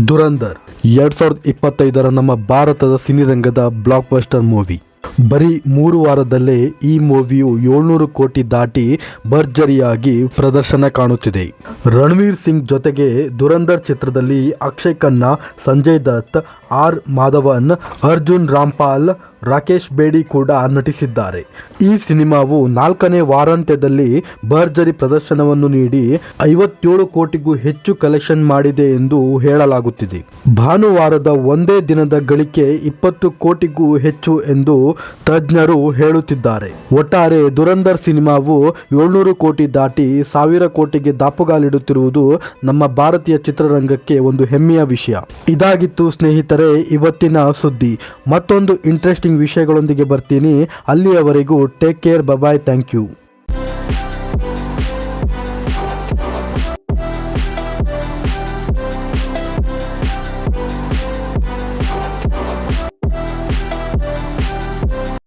ದುರಂಧರ್ 2025 ನಮ್ಮ ಭಾರತದ ಸಿನಿರಂಗದ block buster movie. ಬರೀ 3 ವಾರದಲ್ಲೇ ಈ ಮೂವಿಯು 700 ಕೋಟಿ ದಾಟಿ ಭರ್ಜರಿಯಾಗಿ ಪ್ರದರ್ಶನ ಕಾಣುತ್ತಿದೆ. ರಣವೀರ್ ಸಿಂಗ್ ಜೊತೆಗೆ ದುರಂಧರ್ ಚಿತ್ರದಲ್ಲಿ ಅಕ್ಷಯ್ ಖನ್ನಾ, ಸಂಜಯ್ ದತ್, ಆರ್ ಮಾಧವನ್, ಅರ್ಜುನ್ ರಾಂಪಾಲ್, ರಾಕೇಶ್ ಬೇಡಿ ಕೂಡ ನಟಿಸಿದ್ದಾರೆ. ಈ ಸಿನಿಮಾವು 4ನೇ ವಾರಾಂತ್ಯದಲ್ಲಿ ಭರ್ಜರಿ ಪ್ರದರ್ಶನವನ್ನು ನೀಡಿ 57 ಕೋಟಿಗೂ ಹೆಚ್ಚು ಕಲೆಕ್ಷನ್ ಮಾಡಿದೆ ಎಂದು ಹೇಳಲಾಗುತ್ತಿದೆ. ಭಾನುವಾರದ ಒಂದೇ ದಿನದ ಗಳಿಕೆ 20 ಕೋಟಿಗೂ ಹೆಚ್ಚು ಎಂದು ತಜ್ಞರು ಹೇಳುತ್ತಿದ್ದಾರೆ. ಒಟ್ಟಾರೆ ದುರಂಧರ್ ಸಿನಿಮಾವು 700 ಕೋಟಿ ದಾಟಿ 1000 ಕೋಟಿಗೆ ದಾಪುಗಾಲಿಡುತ್ತಿರುವುದು ನಮ್ಮ ಭಾರತೀಯ ಚಿತ್ರರಂಗಕ್ಕೆ ಒಂದು ಹೆಮ್ಮೆಯ ವಿಷಯ. ಇದಾಗಿತ್ತು ಸ್ನೇಹಿತರೆ ಇವತ್ತಿನ ಸುದ್ದಿ. ಮತ್ತೊಂದು ಇಂಟ್ರೆಸ್ಟಿಂಗ್ ವಿಷಯಗಳೊಂದಿಗೆ ಬರ್ತೀನಿ. ಅಲ್ಲಿಯವರೆಗೂ take care, bye, thank you.